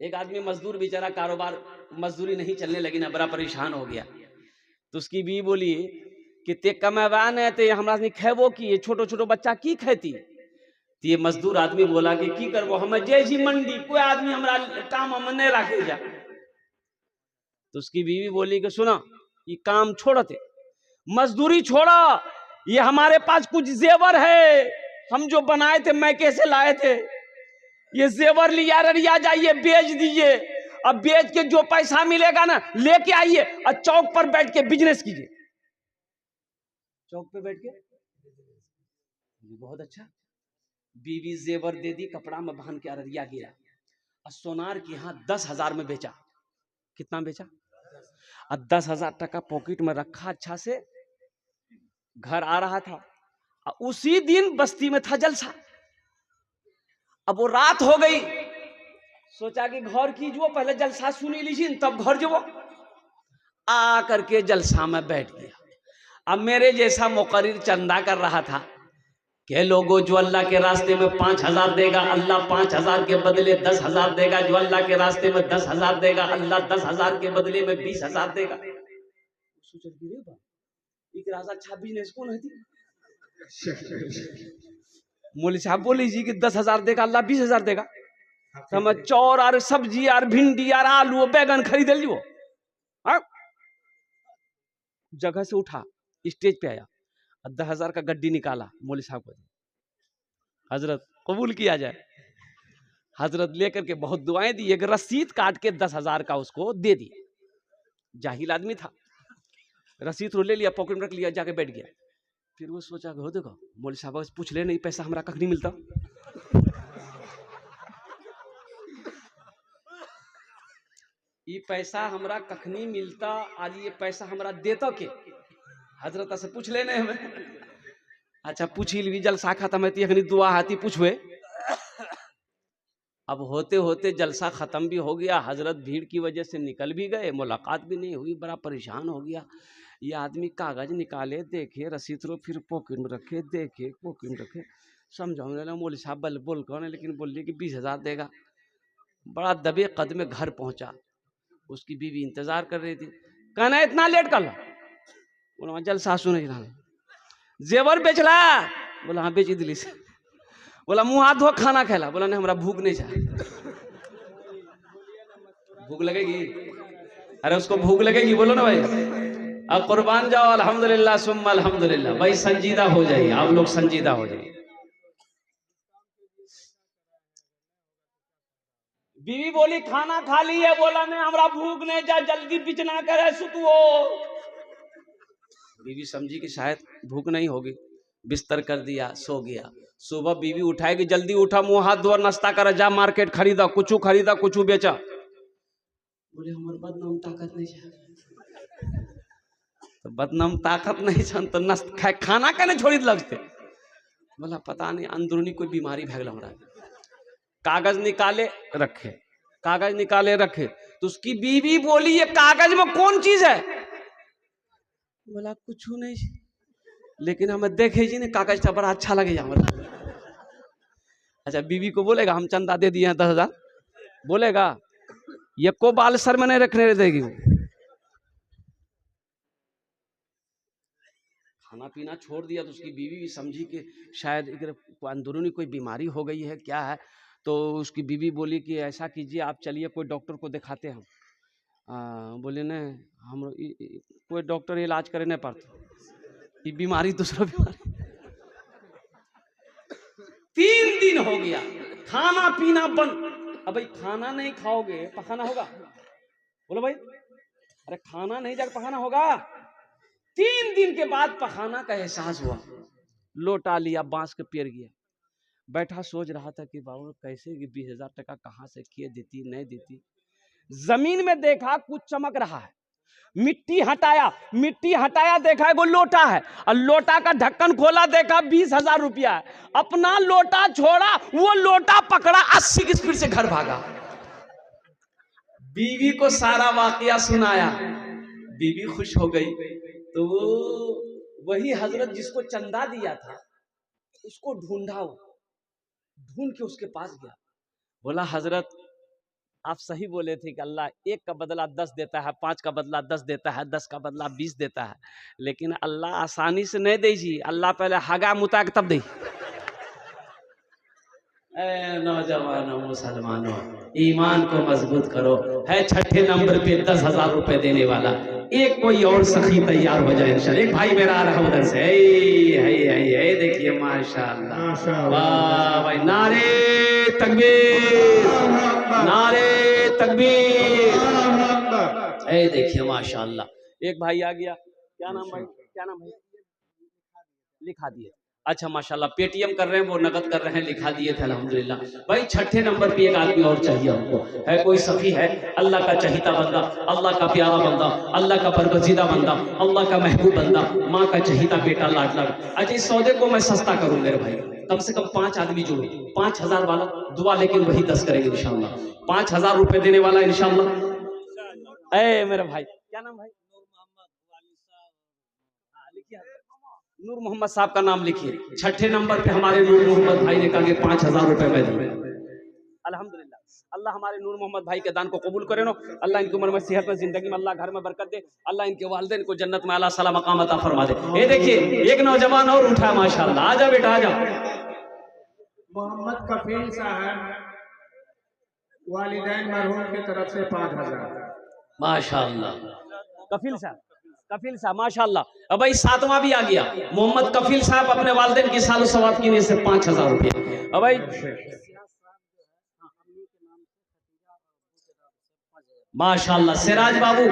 एक आदमी मजदूर बेचारा, कारोबार मजदूरी नहीं चलने लगी ना, बड़ा परेशान हो गया। तो उसकी बीवी बोली कि ते कमेवान है ते हमरा नहीं खेबो की, छोटो छोटो बच्चा की खेती। तो ये मजदूर आदमी बोला कि की करबो, हमें जे जी मंडी कोई आदमी हमरा काम में नहीं रखे जा। तो उसकी बीवी बोली कि सुना, ये काम छोड़ते, मजदूरी छोड़ा, ये हमारे पास कुछ जेवर है, हम जो बनाए थे मैके से लाए थे, ये जेवर लिया ररिया जाइए, बेच दीजिए, अब बेच के जो पैसा मिलेगा ना लेके आइए और चौक पर बैठ के बिजनेस कीजिए। चौक पे बैठ के, बहुत अच्छा। बीवी जेवर दे दी, कपड़ा में बांध के अररिया गया और सोनार के यहाँ 10,000 में बेचा। कितना बेचा? और 10,000 टका पॉकेट में रखा, अच्छा से घर आ रहा था। और उसी दिन बस्ती में था जलसा। अब वो रात हो गई, सोचा कि घर की जो पहले जलसा सुनी लीजिए तब घर जो आ करके जलसा में बैठ गया। अब मेरे जैसा मुकर्रिर चंदा कर रहा था कि लोगों, जो अल्लाह के रास्ते में 5,000 देगा अल्लाह 5,000 के बदले 10,000 देगा, जो अल्लाह के रास्ते में 10,000 देगा अल्लाह 10,000 के बदले में 20,000 देगा। अच्छा बिजनेस कौन है? मौली साहब बोली जी कि 10,000 देगा अल्लाह 20,000 देगा। तो मैं चौर और सब्जी और भिंडी और आलू बैगन खरीद लियो। जगह से उठा, स्टेज पे आया, 10,000 का गड्डी निकाला, मौली साहब को, हजरत कबूल किया जाए। हजरत लेकर के बहुत दुआएं दी, एक रसीद काट के 10,000 का उसको दे दी। जाहिल आदमी था, रसीद ले लिया, पॉकेट में रख लिया, जाके बैठ गया। फिर वो सोचा हो देखो मौली साहब पूछ ले, नहीं पैसा हमारा कख नहीं मिलता। ये पैसा हमरा कखनी मिलता, आज ये पैसा हमरा देता के? हजरत से पूछ लेने हमें। अच्छा पूछी ली, जलसा खत्म है अखनी दुआ हाथी पूछवे। अब होते होते जलसा खत्म भी हो गया, हजरत भीड़ की वजह से निकल भी गए, मुलाकात भी नहीं हुई, बड़ा परेशान हो गया। ये आदमी कागज निकाले, देखे रसीद रो, फिर पॉकेट में रखे, देखे पॉकेट में रखे, समझाने लगा मौली साहब बल बोल कौन है, लेकिन बोलिए कि 20,000 देगा। बड़ा दबे कदमे घर पहुंचा, उसकी बीवी इंतजार कर रही थी। कहना इतना लेट कर लो, बोला जलसा सुने जेवर बेचला, बोला हाँ बेची दिल्ली से। बोला मुंह हाथ धो खाना खेला, बोला नहीं हमारा भूख नहीं चाहिए। भूख लगेगी? अरे उसको भूख लगेगी, बोलो ना भाई। अब कुर्बान जाओ, अल्हम्दुलिल्लाह सुम्मा अल्हम्दुलिल्लाह। भाई संजीदा हो जाइए, आप लोग संजीदा हो जाइए। बीवी बोली खाना खा ली है, बोला नहीं हमारा भूख नहीं जा, जल्दी बिचना करे सुतुओ। बीवी समझी कि शायद भूख नहीं होगी, बिस्तर कर दिया, सो गया। सुबह बीवी उठाएगी, जल्दी उठा, मुंह हाथ धो, नाश्ता कर, जा मार्केट खरीदा, कुछ बेचा। बोले हमारे बदनाम ताकत नहीं है, तो बदनाम ताकत नहीं छन तो खाना कहने छोड़ी लगते। बोला पता नहीं अंदरूनी कोई बीमारी भैगल हमरा। कागज निकाले रखे, कागज निकाले रखे, तो उसकी बीवी बोली ये कागज में कौन चीज है? बोला कुछ नहीं, लेकिन हमें देखे जी ने कागज था बड़ा अच्छा लगे हमारा। अच्छा बीवी को बोलेगा हम चंदा दे दिए हैं 10,000, बोलेगा? ये को बाल सर में नहीं रखने देगी। खाना पीना छोड़ दिया, तो उसकी बीवी भी समझी कि शायद अंदरूनी कोई बीमारी हो गई है, क्या है। तो उसकी बीवी बोली कि ऐसा कीजिए आप चलिए कोई डॉक्टर को दिखाते हैं। बोले नहीं हम कोई डॉक्टर इलाज करे नहीं पाते, ये बीमारी दूसरा बीमारी। 3 दिन हो गया, खाना पीना बंद। अब भाई खाना नहीं खाओगे पखाना होगा? बोलो भाई, अरे खाना नहीं जाकर पखाना होगा। 3 दिन के बाद पखाना का एहसास हुआ, लोटा लिया, बांस के पेड़ गया, बैठा सोच रहा था कि बाबू कैसे कि 20,000 टका कहाँ से किए, देती नहीं देती। जमीन में देखा कुछ चमक रहा है, मिट्टी हटाया, देखा है वो लोटा है, और लोटा का ढक्कन खोला, देखा 20,000 रुपया है। अपना लोटा छोड़ा, वो लोटा पकड़ा, 80 की स्पीड से घर भागा। बीवी को सारा वाकया सुनाया, बीवी खुश हो गई। तो वही हजरत जिसको चंदा दिया था उसको ढूंढ के उसके पास गया, बोला हजरत आप सही बोले थे कि अल्लाह 1 का बदला 10 देता है, 5 का बदला 10 देता है, 10 का बदला 20 देता है। लेकिन अल्लाह आसानी से नहीं दे जी, अल्लाह पहले हगा मुता के तब दे। नौजवानों मुसलमानों, ईमान को मजबूत करो। है छठे नंबर पे 10,000 रुपए देने वाला, एक कोई और सखी तैयार हो जाए इंशाल्लाह। एक भाई मेरा आ रहा है उधर से, है देखिए माशाल्लाह, वाह भाई, नारे तकबीर, नारे तकबीर। ए देखिए माशाल्लाह, एक भाई आ गया। क्या नाम भाई, क्या नाम है? लिखा दिए। अच्छा माशाल्लाह, पेटीएम कर रहे हैं, वो नकद कर रहे हैं, लिखा दिए थे अल्हम्दुलिल्लाह। भाई छठे नंबर पे एक आदमी और चाहिए हमको, है कोई सखी है, अल्लाह का चहीता बंदा, अल्लाह का प्यारा बंदा, अल्लाह का बरगजीदा बंदा, अल्लाह का महबूब बंदा, माँ का चहीता बेटा लाडला। अच्छा, इस सौदे को मैं सस्ता करूँ मेरे भाई, कम से कम 5 आदमी जोड़ो, 5,000 वाला दुआ, लेकिन वही 10 करेंगे इंशाल्लाह। 5,000 रुपए देने वाला इंशाल्लाह। ए मेरा भाई, क्या नाम भाई? नूर मोहम्मद साहब का नाम लिखिए। छठे नंबर पे हमारे नूर मोहम्मद भाई ने कहा कि 5,000 रुपए मैं दूं। अल्हम्दुलिल्लाह, अल्लाह हमारे नूर मोहम्मद भाई के दान को कबूल करे नो। अल्लाह इनकी उम्र में, सेहत में, जिंदगी में अल्लाह घर में बरकत दे। अल्लाह इनके वालिदैन को जन्नत में आला साला मकाम अता फरमा दे। ये देखिए एक नौजवान और उठा माशाल्लाह, आजा बेटा आजा। मोहम्मद कफील साहब, वालिदैन मरहूम की तरफ से 5,000। माशाल्लाह, कफील साहब, कफील साहब माशाल्लाह। अब भाई 7वां भी आ गया, मोहम्मद कफील साहब अपने वालिदैन की सालो सवाब की नीयत से 5,000 रुपये। अब भाई माशाल्लाह, सिराज बाबू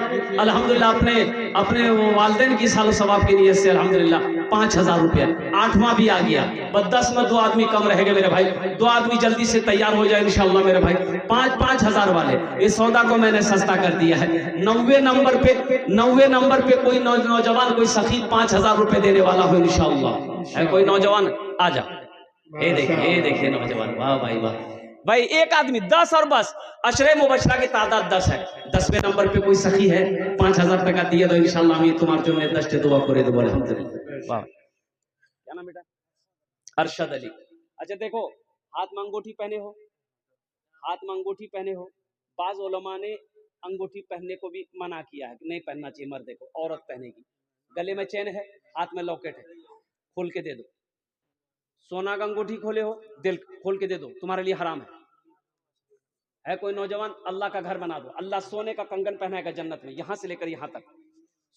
अल्हम्दुलिल्लाह अपने अपने वालिदैन की सालो सवाब की नीयत से अल्हम्दुलिल्लाह 5,000 रुपया। 8वां भी आ गया, बस 10 में 2 आदमी कम रहेंगे मेरे भाई, 2 आदमी जल्दी से तैयार हो जाए इंशाल्लाह मेरे भाई। 5,000 वाले इस सौदा को मैंने सस्ता कर दिया है। 90 नंबर पे कोई नौजवान, कोई सखी 5,000 रुपए देने वाला हो इंशाल्लाह। कोई नौजवान आ जा। ये देखिए नौजवान, वाह भाई वाह भाई। एक आदमी 10 और बस अशरे मुबशरा की तादाद 10 है। 10वें नंबर पे कोई सखी है, 5,000 टका दिए तो इंशाल्लाह আমি তোমার জন্য 10টি দোয়া করে দেব अल्हम्दुलिल्लाह। वाह, क्या नाम बेटा? अरशद अली। अच्छा देखो, हाथ में अंगूठी पहने हो, हाथ में अंगूठी पहने हो। बाज उलमा ने अंगूठी पहनने को भी मना किया है कि नहीं पहनना चाहिए मर्द को, औरत पहनेगी। गले में चेन है, हाथ में लॉकेट है, खोल के दे दो। सोना का अंगूठी खोले हो, दिल खोल के दे दो, तुम्हारे लिए हराम है। कोई नौजवान, अल्लाह का घर बना दो। अल्लाह सोने का कंगन पहनाएगा जन्नत में, यहां से लेकर यहां तक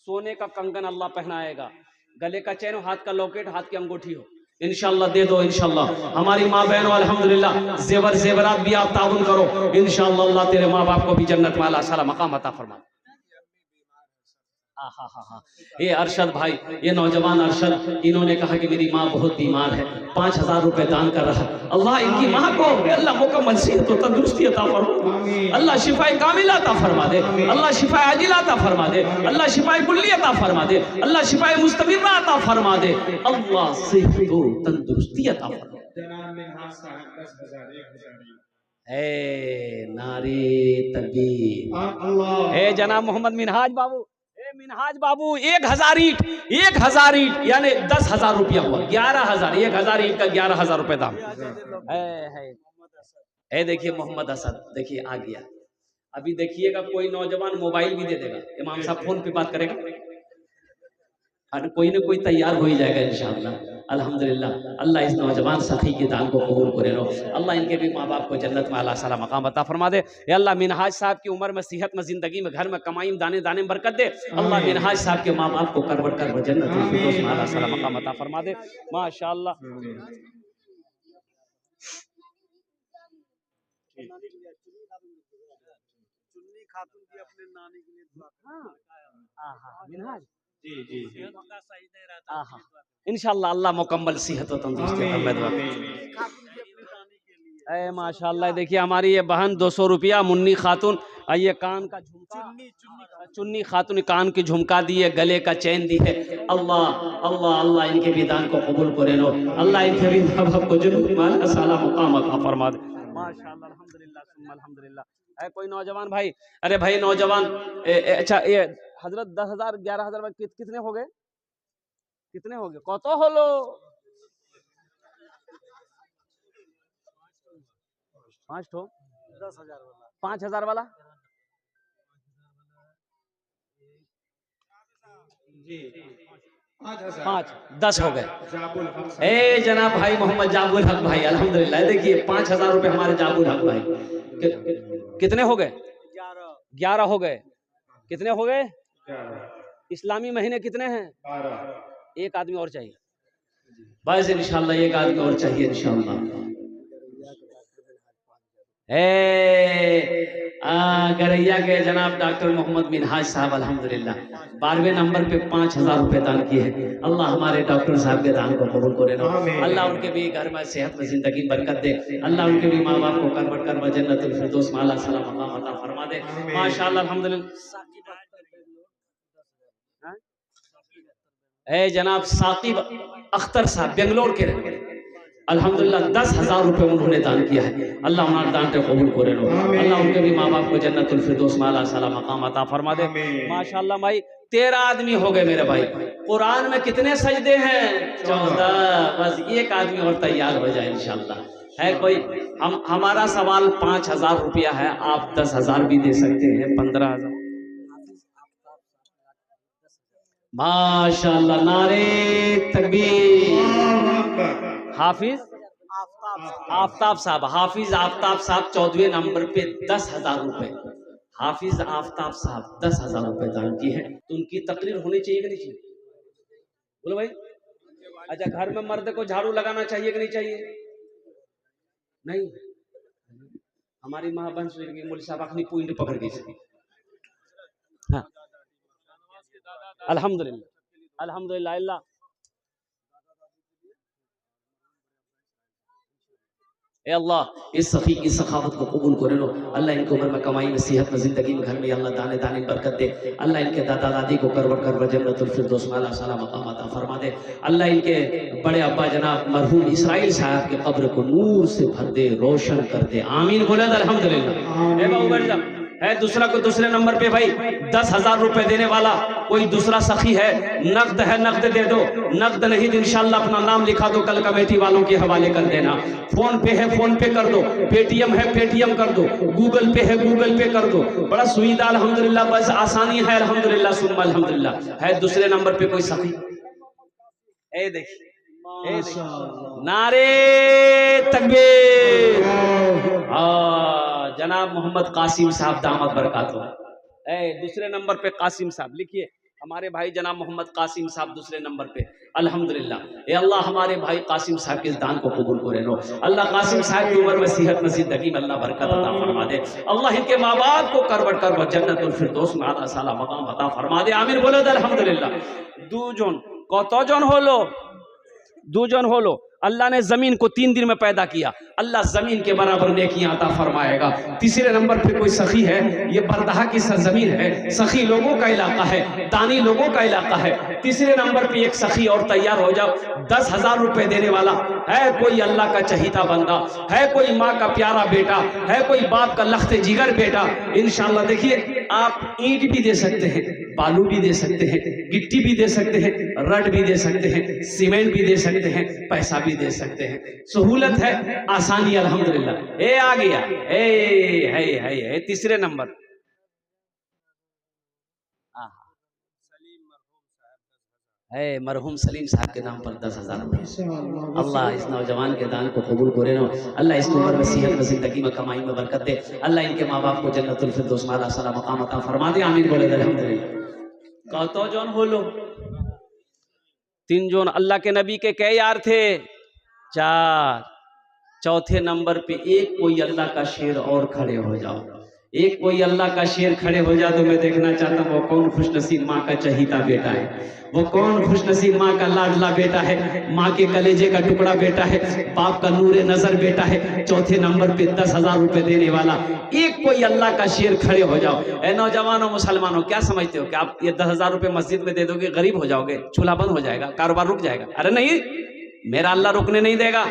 सोने का कंगन अल्लाह पहनाएगा। गले का चैन हो, हाथ का लॉकेट, हाथ की अंगूठी हो, इंशाल्लाह दे दो इंशाल्लाह। हमारी माँ बहनों अल्हम्दुलिल्लाह, जेवर जेवरात भी आप ताउन करो इंशाल्लाह। अल्लाह तेरे माँ बाप को भी जन्नत में आला साला मकाम अता फरमा। ये अरशद भाई, ये नौजवान अरशद, इन्होंने कहा कि मेरी माँ बहुत बीमार है, 5,000 रुपए दान कर रहा। अल्लाह इनकी माँ को अल्लाह मुकम्मल सेहत और तंदुरुस्ती अता फरमा, अल्लाह शिफाए कामिला अता फरमा दे, अल्लाह शिफाए आजिला अता फरमा दे, अल्लाह शिफाए कुल्ली अता फरमा दे, अल्लाह शिफाए मुस्तमिर्रा अता फरमा दे, अल्लाह सेहत और तंदुरुस्ती अता फरमा दे। जनाब मिनहाज साहब 10,000, 1,000। नारे तकबीर। जनाब मोहम्मद मिनहाज बाबू, मिनहाज बाबू 1,000 ईंट, 1,000 ईंट यानी 10,000 रुपया हुआ, 11,000, 1,000 ईंट का 11,000 रुपए दाम है। देखिए मोहम्मद असद, देखिए आ गया। अभी देखिएगा कोई नौजवान मोबाइल भी दे देगा, इमाम साहब फोन पे बात करेगा, और कोई ना कोई तैयार हो ही जाएगा इंशाअल्लाह। अल्हम्दुलिल्लाह, अल्लाह इस नौजवान सखी के दान को कबूल करे लो। अल्लाह इनके भी माँ बाप को जन्नत में आला साला मकाम अता फरमा दे। या अल्लाह मिनहाज साहब की उम्र में, सेहत में, जिंदगी में, घर में, कमाई में, दाने दाने में बरकत दे। अल्लाह मिनहाज साहब के माँ बाप को करवट कर जन्नत में आला साला मकाम अता फरमा दे। माशाअल्लाह। चुन्नी खातून की अपने नानी के लिए मिनहाज इंशाल्लाह अल्लाह मुकम्मल सेहत और तंदुरुस्ती में दुआ। माशाल्लाह, देखिए हमारी ये बहन 200 रुपया, मुन्नी खातून, ये कान का झुमका, चुन्नी खातून कान की झुमका दी है, गले का चैन दी है। अल्लाह अल्लाह अल्लाह इनके भी दान को कबूल करे लो। अल्लाह इनके भी माँ बाप को जन्नत में आला साला मकाम अता फरमा दे। माशाल्लाह, अल्हम्दुलिल्लाह सुम्मा अल्हम्दुलिल्लाह। है कोई नौजवान भाई? अरे भाई नौजवान, अच्छा ये हजरत 10,000 11,000 कितने हो गए? कितने हो गए? कत हलो? 5 ठो 10,000 वाला 5,000 वाला जी 5,000 5 10 हो गए। जाबुल हक साहब। ए जनाब भाई मोहम्मद जाबुल हक भाई अल्हम्दुलिल्लाह। देखिए 5,000 रुपए हमारे जाबुल हक भाई कितने हो गए? 11 हो गए। कितने हो गए? 11 इस्लामी महीने कितने हैं? 12 एक आदमी और चाहिए बस इंशाल्लाह, एक आदमी और चाहिए इंशाल्लाह। गरैया के जनाब डॉक्टर मोहम्मद मिनहाज साहब अल्हम्दुलिल्लाह 12वें नंबर पे 5,000 रुपए दान किए हैं। अल्लाह हमारे डॉक्टर साहब के दान को कबूल करे ना। अल्लाह उनके भी घर में सेहत में जिंदगी बरकत दे। अल्लाह उनके भी माँ बाप को करवट कर जन्नतुल फिरदौस में आला साला मकाम अता फरमा दे माशाअल्लाह अल्हम्दुलिल्लाह। ए जनाब साकिब अख्तर साहब बेंगलोर के रहने वाले अल्हम्दुलिल्लाह 10,000 रुपए उन्होंने दान किया है। अल्लाह उन्हें दान को कबूल करे लो। अल्लाह उनके भी माँ बाप को जन्नतुल फिरदौस में आला साला मकाम अता फरमा दे माशाअल्लाह। भाई 13 आदमी हो गए मेरे भाई। कुरान में कितने सजदे हैं? 14। बस एक आदमी और तैयार हो जाए इंशाअल्लाह। है कोई? हमारा सवाल 5,000 रुपया है। आप 10,000 भी दे सकते हैं, 15,000 माशाअल्लाह। नारे तकबीर। हाफिज आफ्ताब साहब, हाफिज आफ्ताब साहब 14वें नंबर पे 10,000 रुपए। हाफिज आफ्ताब साहब 10,000 रुपए दान किए हैं। तो उनकी तकरीर होनी चाहिए कि नहीं चाहिए? बोलो भाई। अच्छा, घर में मर्द को झाड़ू लगाना चाहिए कि नहीं चाहिए? नहीं। हमारी महाबंश मौलवी साहब अपनी पॉइंट पकड़ गई। हाँ अल्हम्दुलिल्लाह अल्हम्दुलिल्लाह। अल्लाह ए अल्लाह इस सखी की सखावत को कबूल करे लो। अल्लाह इनको उम्र में कमाई में सेहत में जिंदगी में घर में अल्लाह दाने दाने बरकत दे। अल्लाह इनके दादा दादी को करवट कर जन्नतुल फिरदौस में आला साला मकाम अता फरमा दे। अल्लाह इनके बड़े अब्बा जनाब मरहूम इसराइल साहब के कब्र को नूर से भर दे, रोशन कर दे। आमीन बोले अल्हम्दुलिल्लाह। है दूसरा को दूसरे नंबर पे भाई 10,000 रुपए देने वाला कोई दूसरा सखी है? नकद है, नकद दे दो। नकद नहीं तो इंशाल्लाह अपना नाम लिखा दो, कल कमेटी वालों के हवाले कर देना। फोन पे है, फोन पे कर दो। पेटीएम है, पेटीएम कर दो। गूगल पे है, गूगल पे कर दो। बड़ा सुविधा अल्हम्दुलिल्लाह, बस आसानी है अल्हम्दुलिल्लाह सुम्मा अल्हम्दुलिल्लाह। है दूसरे नंबर पे कोई सखी? ए देखिए नारे तकबीर। जनाब मोहम्मद कासिम साहब दामद बरकातो। दूसरे नंबर पे कासिम साहब लिखिए। हमारे भाई जनाब मोहम्मद कासिम साहब दूसरे नंबर पे अल्हम्दुलिल्लाह। ए अल्लाह हमारे भाई कासिम साहब के इस दान को कबूल करे लो। अल्लाह कासिम साहब की उम्र में सेहत में जिंदगी में अल्लाह बरकत अता फरमा दे। अल्लाह इनके माँ बाप को करवट कर जन्नतुल फिरदौस में आला साला मकाम अता फरमा दे। आमीन बोले अल्हम्दुलिल्लाह। दुजन कतजन हलो? दुजन हलो। अल्लाह ने जमीन को 3 दिन में पैदा किया। अल्लाह जमीन के बराबर नेकियां अता फरमाएगा। तीसरे नंबर पे कोई सखी है? ये बरदहा की सरजमीन है, सखी लोगों का इलाका है, दानी लोगों का इलाका है। तीसरे नंबर पे एक सखी और तैयार हो जाओ। 10,000 रुपए देने वाला है कोई अल्लाह का चहीता बंदा, है कोई माँ का प्यारा बेटा, है कोई बाप का लख्त जिगर बेटा। इंशाल्लाह देखिए आप ईंट भी दे सकते हैं, बालू भी दे सकते हैं, गिट्टी भी दे सकते हैं, रड भी दे सकते हैं, सीमेंट भी दे सकते हैं, पैसा भी दे सकते हैं। सहूलत है, आसानी अल्हम्दुलिल्लाह। ए आ गया है तीसरे नंबर। है मरहूम सलीम साहब के नाम पर 10,000 रुपये। अल्लाह इस नौजवान के दान को कबूल करे नो। अल्लाह इसकी उम्र में सेहत में जिंदगी में कमाई में बरकत दे। अल्लाह इनके माँ बाप को जन्नतुल फिरदौस में आला साला मकाम अता फरमा दे। आमीन बोले अल्हम्दुलिल्लाह। कतो जोन होलो? 3 जोन। अल्लाह के नबी के कै यार थे? 4। चौथे नंबर पे एक कोई अल्लाह का शेर और खड़े हो जाओ। एक कोई अल्लाह का शेर खड़े हो जाए तो मैं देखना चाहता हूँ वो कौन खुशनसीब माँ का चहीता बेटा है, वो कौन खुशनसीब माँ का लाडला बेटा है, माँ के कलेजे का टुकड़ा बेटा है, बाप का नूरे नजर बेटा है। चौथे नंबर पे 10,000 रुपए देने वाला एक कोई अल्लाह का शेर खड़े हो जाओ। ए नौजवानों मुसलमानों, क्या समझते हो कि आप ये 10,000 रुपए मस्जिद में दे दोगे गरीब हो जाओगे, चूल्हा बंद हो जाएगा, कारोबार रुक जाएगा? अरे नहीं, मेरा अल्लाह रुकने नहीं देगा,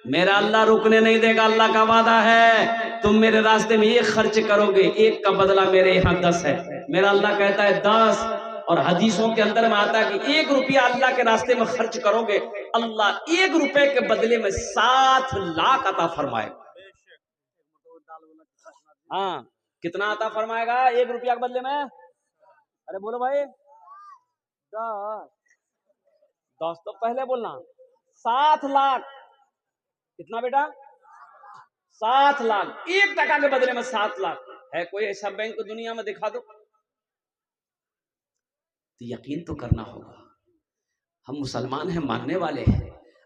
मेरा अल्लाह रुकने नहीं देगा। अल्लाह का वादा है तुम मेरे रास्ते में एक खर्च करोगे, एक का बदला मेरे यहाँ 10 है। मेरा अल्लाह कहता है 10, और हदीसों के अंदर में आता है कि 1 रुपया अल्लाह के रास्ते में खर्च करोगे, अल्लाह 1 रुपए के बदले में 7 लाख अता फरमाए। हाँ, कितना अता फरमाएगा 1 रुपया के बदले में? अरे बोलो भाई। 10 तो पहले बोलना। 7 लाख। कितना बेटा? 7 लाख। 1 टका के बदले में 7 लाख। है कोई ऐसा बैंक दुनिया में दिखा दो? तो यकीन तो करना होगा। हम मुसलमान हैं, मानने वाले हैं,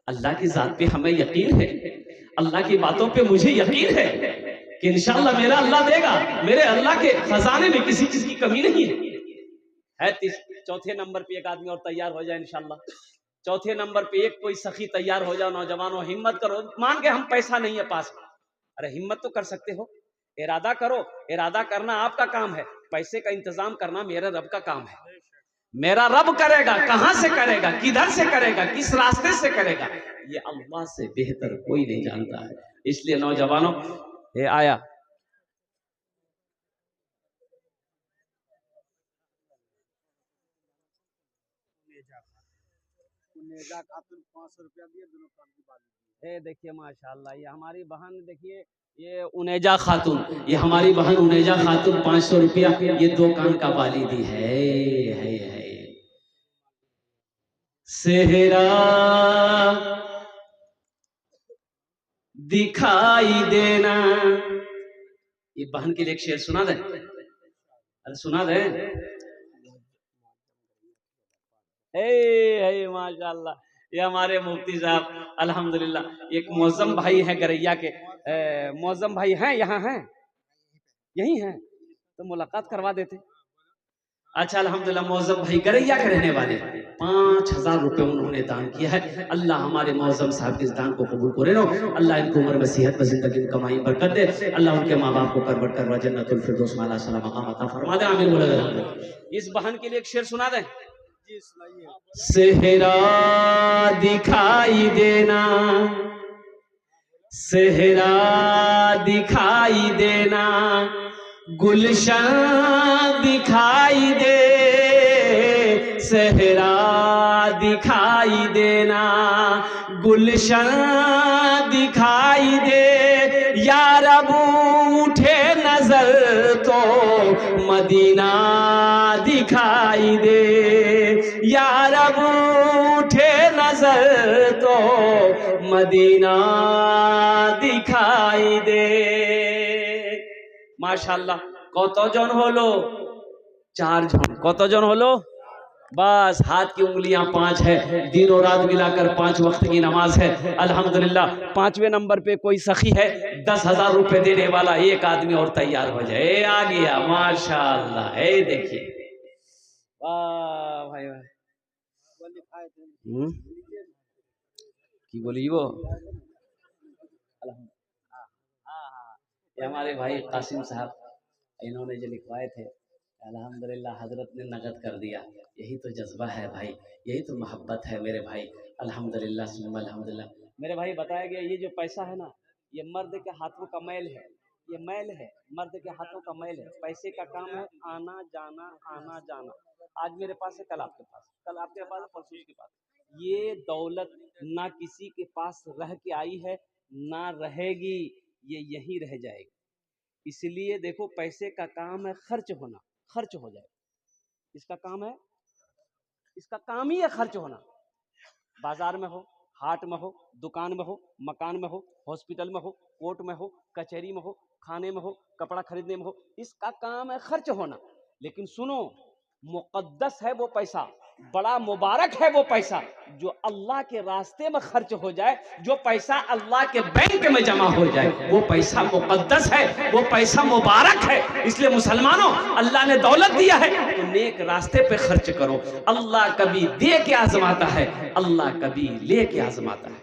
अल्लाह की जात पे हमें यकीन है, अल्लाह की बातों पे मुझे यकीन है कि इंशाअल्लाह मेरा अल्लाह देगा। मेरे अल्लाह के खजाने में किसी चीज की कमी नहीं है। चौथे नंबर पे एक आदमी और तैयार हो जाए इंशाअल्लाह। चौथे नंबर पे एक कोई सखी तैयार हो जाओ। नौजवानों हिम्मत करो। मान के हम पैसा नहीं है पास, अरे हिम्मत तो कर सकते हो, इरादा करो। इरादा करना आपका काम है, पैसे का इंतजाम करना मेरे रब का काम है। मेरा रब करेगा, कहां से करेगा, किधर से करेगा, किस रास्ते से करेगा, ये अल्लाह से बेहतर कोई नहीं जानता है। इसलिए नौजवानों, ये आया खातून 500 रुपया दिए, दोनों काम की बात। देखिए माशाल्लाह, ये हमारी बहन, देखिए ये उनेजा खातून, ये हमारी बहन उनेजा खातून 500 रुपया ये 2 कान का बाली दी है। सेहरा दिखाई देना, ये बहन के लिए एक शेर सुना दे। अरे सुना दे। माशाल्लाह, ये हमारे मुफ्ती साहब अल्हम्दुलिल्लाह। एक मौजम भाई है गरैया के, मौजम भाई हैं, यहाँ हैं, यही हैं, तो मुलाकात करवा देते। अच्छा अल्हम्दुलिल्लाह, मौजम भाई गरैया के रहने वाले, 5000 रुपए उन्होंने दान किया है। अल्लाह हमारे मौजम साहब के इस दान को कबूल करे नो। अल्लाह इनको उम्र में सेहत में जिंदगी में कमाई बरकत दे। अल्लाह उनके माँ बाप को करबट करवा जन्नतुल फिरदौस में आला मकाम अता फरमा दे। आमीन बोले। इस बहन के लिए एक शेर सुना दे। सेहरा दिखाई देना, सेहरा दिखाई देना, गुलशन दिखाई दे, सेहरा दिखाई देना, गुलशन दिखाई दे। या रब उठे नजर तो मदीना दिखाई दे, या रब उठे नजर तो मदीना दिखाई दे। माशाल्लाह, কতজন হলো? 4 জন। কতজন হলো? बस हाथ की उंगलियां 5 है। दिन और रात मिलाकर 5 वक्त की नमाज है। अल्हम्दुलिल्लाह, 5वें नंबर पे कोई सखी है, 10,000 रुपए देने वाला एक आदमी और तैयार हो जाए। आ गया माशाल्लाह। देखिए, वाह भाई वाह। की बोली वो? ये हमारे भाई कासिम साहब, इन्होंने जो लिखवाए थे, अल्हम्दुलिल्लाह हजरत ने नकद कर दिया। यही तो जज्बा है भाई, यही तो मोहब्बत है मेरे भाई। अल्हम्दुलिल्लाह सुम्मा अल्हम्दुलिल्लाह। मेरे भाई बताया गया, ये जो पैसा है ना, ये मर्द के हाथों का मैल है, ये मैल है, मर्द के हाथों का मैल है। पैसे का काम है आना जाना, आना जाना। आज मेरे पास है, कल आपके पास, कल आपके पास, परसों के पास। ये दौलत ना किसी के पास रह के आई है, ना रहेगी, ये यहीं रह जाएगी। इसलिए देखो, पैसे का काम है खर्च होना, खर्च हो जाए, इसका काम है, इसका काम ही है खर्च होना। बाजार में हो, हाट में हो, दुकान में हो, मकान में हो, हॉस्पिटल में हो, कोर्ट में हो, कचहरी में हो, खाने में हो, कपड़ा खरीदने में हो, इसका काम है खर्च होना। लेकिन सुनो, मुकद्दस है वो पैसा, बड़ा मुबारक है वो पैसा जो अल्लाह के रास्ते में खर्च हो जाए, जो पैसा अल्लाह के बैंक में जमा हो जाए, वो पैसा मुकद्दस है, वो पैसा मुबारक है। इसलिए मुसलमानों, अल्लाह ने दौलत दिया है तो नेक रास्ते पे खर्च करो। अल्लाह कभी दे के आजमाता है, अल्लाह कभी ले के आजमाता है।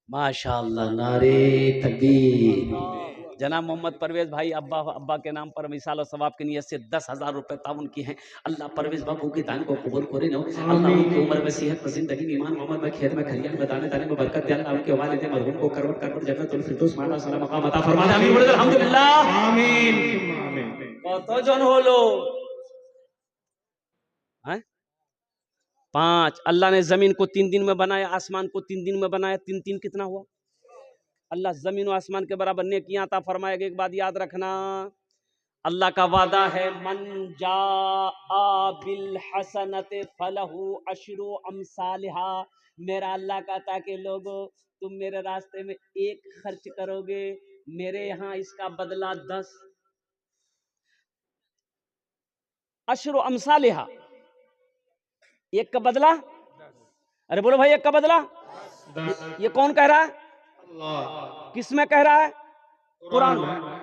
माशाअल्लाह, नारे तकबीर। जनाब मोहम्मद परवेज भाई अब्बा के नाम पर मिसाल और सवाब की नियत से 10,000 रुपए ताउन की हैं। अल्लाह परवेज बाबू की दान को कबूल करे नो। अल्लाह उनकी उम्र में सेहत में जिंदगी में ईमान मोहम्मद में खेत में खलियान में दाने दाने में बरकत दे। अल्लाह उनके वालिद मरहूम को करवट करवट जन्नतुल फिरदौस माला सलाम मकाम अता फरमा दे। आमीन बोले अल्हम्दुलिल्लाह। आमीन। কতজন হলো? 5। अल्लाह ने जमीन को 3 दिन में बनाया, आसमान को 3 दिन में बनाया। 3 3 कितना हुआ? अल्लाह जमीन और आसमान के बराबर नेकियां अता फरमाएगा। एक बात याद रखना, अल्लाह का वादा है, मन जाआ बिल हसनते फलहु अशरु अमसालिहा। मेरा अल्लाह कहता है कि लोगों, तुम मेरे रास्ते में एक खर्च करोगे, मेरे यहाँ इसका बदला 10। अशरु अमसालिहा, एक का बदला, अरे बोलो भाई, एक का बदला। ये कौन कह रहा है? अल्लाह किस में कह रहा है? कुरान में।